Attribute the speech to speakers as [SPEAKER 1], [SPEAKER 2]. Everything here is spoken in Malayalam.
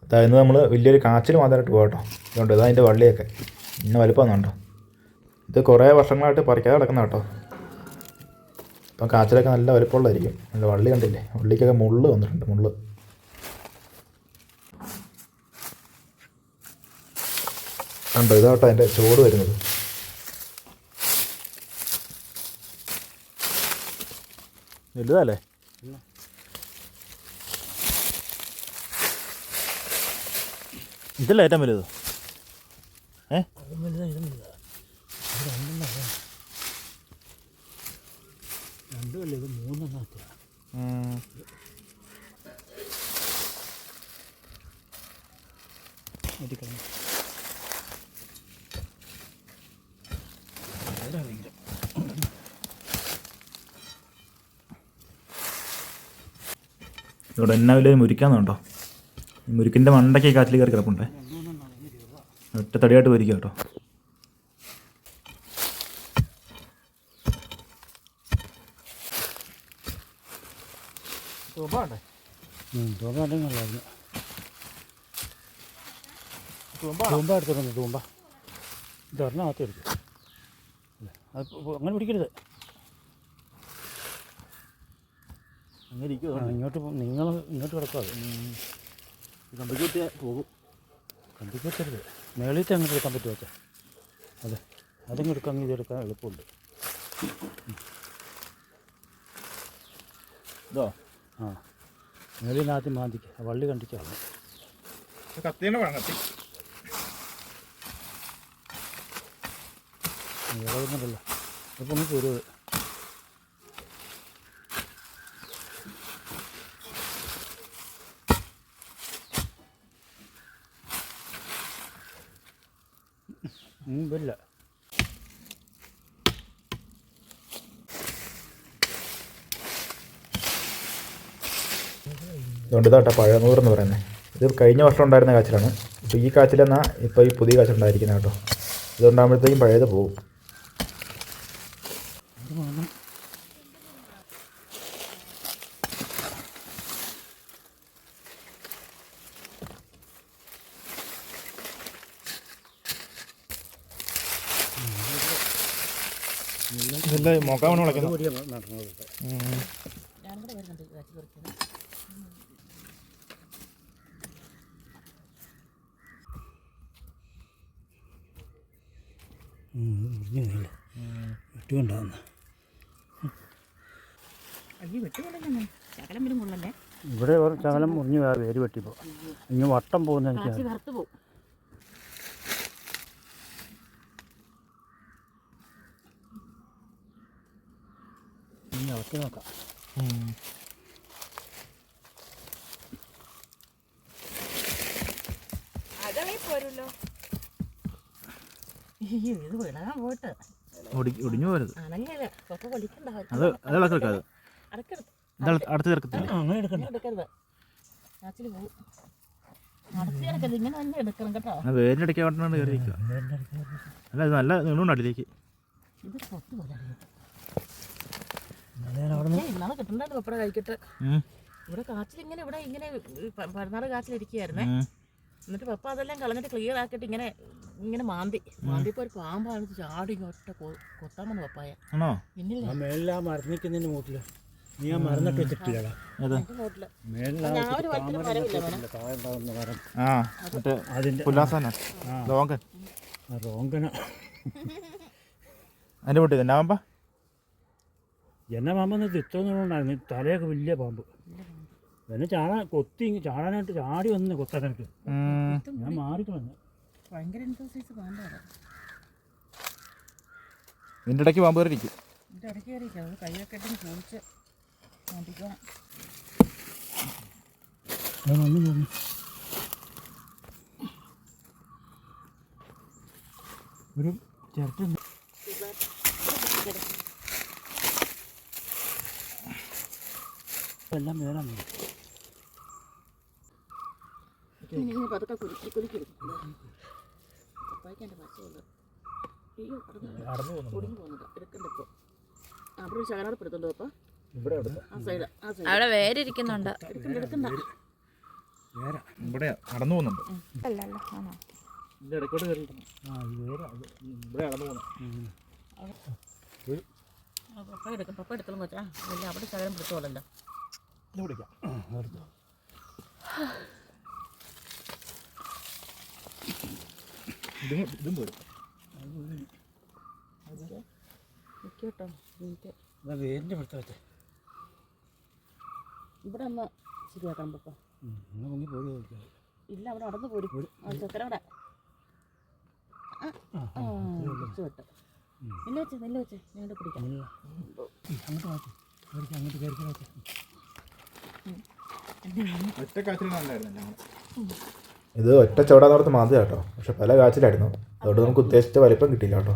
[SPEAKER 1] അതായത് നമ്മൾ വലിയൊരു കാച്ചിൽ മാത്രമായിട്ട് പോകാം കേട്ടോ. ഇതുകൊണ്ട് ഇതാ അതിൻ്റെ വള്ളിയൊക്കെ ഇന്ന വലുപ്പം ഒന്നുണ്ടോ. ഇത് കുറേ വർഷങ്ങളായിട്ട് പറിക്കാതെ കിടക്കുന്ന കേട്ടോ. ഇപ്പം കാച്ചിലൊക്കെ നല്ല വലുപ്പമുള്ളതായിരിക്കും. നല്ല വള്ളി കണ്ടില്ലേ, വള്ളിക്കൊക്കെ മുള്ള് വന്നിട്ടുണ്ട്, മുള്ള്. കണ്ടോ, ഇതാട്ടോ അതിൻ്റെ ചോട് വരുന്നത്. വലുതല്ലേ? ഇതല്ല ഏറ്റവും വലുത്.
[SPEAKER 2] രണ്ടുമല്ലേ, ഇത് മൂന്നെണ്ണാത്ത.
[SPEAKER 1] ഇവിടെ എന്നാ വലിയ മുരിക്കാന്നുണ്ടോ? മുരിക്കിൻ്റെ മണ്ടയ്ക്ക് കാച്ചിൽ കയറി കിടപ്പുണ്ടേ. ഒറ്റ തടിയായിട്ട് പൊരിക്കുക കേട്ടോ.
[SPEAKER 2] തൂമ്പ എടുത്തിട്ടുണ്ട്. തൂമ്പ ഇതൊരെണ്ണകത്ത് എടുക്കും. അത് അങ്ങനെ പിടിക്കരുത്.
[SPEAKER 1] അങ്ങനെ ഇരിക്കും.
[SPEAKER 2] ഇങ്ങോട്ട് നിങ്ങൾ ഇങ്ങോട്ട് കിടക്കാതെ കമ്പിക്കൂട്ടി പോകും. കമ്പിക്കൂട്ടരുത്. മേളിത്തെ അങ്ങോട്ട് എടുക്കാൻ പറ്റുമോ? അതെ, അതങ്ങ് എടുക്കാൻ ഇതെടുക്കാൻ എളുപ്പമുണ്ട്.
[SPEAKER 1] ഇതോ?
[SPEAKER 2] ആ, മേളിനകത്ത് മാന്തിക്ക് വള്ളി കണ്ടിച്ചാണ്.
[SPEAKER 1] കത്തിയുടെ വേണം, കത്തി
[SPEAKER 2] ഇളകുന്നുണ്ടല്ലോ. അപ്പോൾ ഒന്ന് പോരുത്. ഇല്ല.
[SPEAKER 1] ഇതുകൊണ്ട് ഇതാട്ടോ പഴനൂറെന്ന് പറയുന്നത്. ഇത് കഴിഞ്ഞ വർഷം ഉണ്ടായിരുന്ന കാച്ചിലാണ്. ഇപ്പോൾ ഈ കാച്ചിലെന്നാൽ ഇപ്പോൾ ഈ പുതിയ കാച്ചിൽ ഉണ്ടായിരിക്കുന്നത് കേട്ടോ. ഇതുണ്ടാകുമ്പോഴത്തേക്കും പഴയത് പോകും. ഇതെല്ലാം മോക്കാവണ് വിളക്കുന്നത്.
[SPEAKER 2] വെട്ടുകൊണ്ടാകുന്ന ഇവിടെ ഒരു ശകലം മുറിഞ്ഞ് വേര് വെട്ടിപ്പോ ഇനി വട്ടം പോകുന്ന എനിക്ക് ഇളക്കി നോക്കാം.
[SPEAKER 1] ഒടിഞ്ഞു പോരുത്. അത് ഇളക്കെടുക്കാതെ അടുത്ത് ചേർക്കത്തില്ല.
[SPEAKER 2] അങ്ങനെ എടുക്കണ്ട.
[SPEAKER 1] വേരിനടിക്കാൻ വേണ്ടിയാണ് കയറിയിരിക്കുക. അല്ല, ഇത് നല്ല നീളുണ്ട് അടിയിലേക്ക്.
[SPEAKER 3] ഇവിടെ കാച്ചിലിങ്ങനെ ഇവിടെ ഇങ്ങനെ 16 കാച്ചിലിരിക്കുകയായിരുന്നേ. എന്നിട്ട് പപ്പ അതെല്ലാം കളഞ്ഞിട്ട് ക്ലിയർ ആക്കിയിട്ട് ഇങ്ങനെ ഇങ്ങനെ മാന്തിപ്പോ ഒരു പാമ്പാണ് ചാടി ഒറ്റ കൊത്താൻ വന്നു പപ്പായ.
[SPEAKER 2] മേലിലാ മരന്നിക്കുന്നതിന് മൂട്ടില് നീ ആ മരന്നിട്ട് വെച്ചിട്ടില്ല. റോങ്കന
[SPEAKER 1] അതിൻ്റെ പൊട്ടി തന്നെ പാമ്പ.
[SPEAKER 2] എന്നെ പാമ്പെന്ന് ഇത്രയൊന്നുണ്ടായിരുന്നു. തലയൊക്കെ വലിയ പാമ്പ്. എന്നെ ചാടാനായിട്ട് ചാടി വന്ന് കൊത്താനായിട്ട് ഞാൻ മാറിക്കളഞ്ഞു.
[SPEAKER 1] ഇതിൻ്റെ ഇടയ്ക്ക് പാമ്പ് കയറിയിരിക്കും.
[SPEAKER 2] ഒരു ചിരട്ട എല്ലാം വേണം.
[SPEAKER 3] അവിടെ വേരിരിക്കുന്നുണ്ട്.
[SPEAKER 2] വേര
[SPEAKER 1] ഇവിടെ നടന്നു പോകുന്നുണ്ട്.
[SPEAKER 3] അല്ലല്ലോ ആണോ?
[SPEAKER 1] ഇതിൻ്റെ ഇടയ്ക്കോട്ട് കയറി
[SPEAKER 2] ആ ഇത് വേര അത്
[SPEAKER 1] ഇവിടെ നടന്നു പോകുന്നു.
[SPEAKER 3] പപ്പ എടുക്കും, പപ്പ എടുത്തോളും കൊച്ചാ. ഇല്ല അവിടെ ശകലം പിടിച്ചോളല്ലോ.
[SPEAKER 2] ഇത് പിടിക്കാം. എടുത്തോ.
[SPEAKER 1] ഇതും പോരും.
[SPEAKER 3] കേട്ടോ എനിക്ക്
[SPEAKER 2] ഇതാ വേരിൻ്റെ പിടുത്തം വെച്ചേ.
[SPEAKER 3] ഇവിടെ ഒന്ന് ശരിയാക്കണം പപ്പ.
[SPEAKER 2] എന്നാൽ മുങ്ങി പോയി നോക്കിയാൽ
[SPEAKER 3] ഇല്ല അവിടെ നടന്നു പോരും. ആ ചക്കരവിടെ വിട്ട് നെല്ല് വെച്ചേ, നെല്ല് വെച്ചേ, ഞങ്ങളുടെ പിടിക്കാം.
[SPEAKER 2] അങ്ങോട്ട് വാച്ചേ, അങ്ങോട്ട് കയറി വാച്ചേ.
[SPEAKER 1] ഒറ്റ കാച്ചിലുണ്ടായിരുന്നു. ഇത് ഒറ്റ ചവിടാന്നോർത്ത് മാന്തി കേട്ടോ. പക്ഷെ പല കാച്ചിലായിരുന്നു. അതുകൊണ്ട് നമുക്ക് ഉദ്ദേശിച്ച വലിപ്പം കിട്ടിയില്ല കേട്ടോ.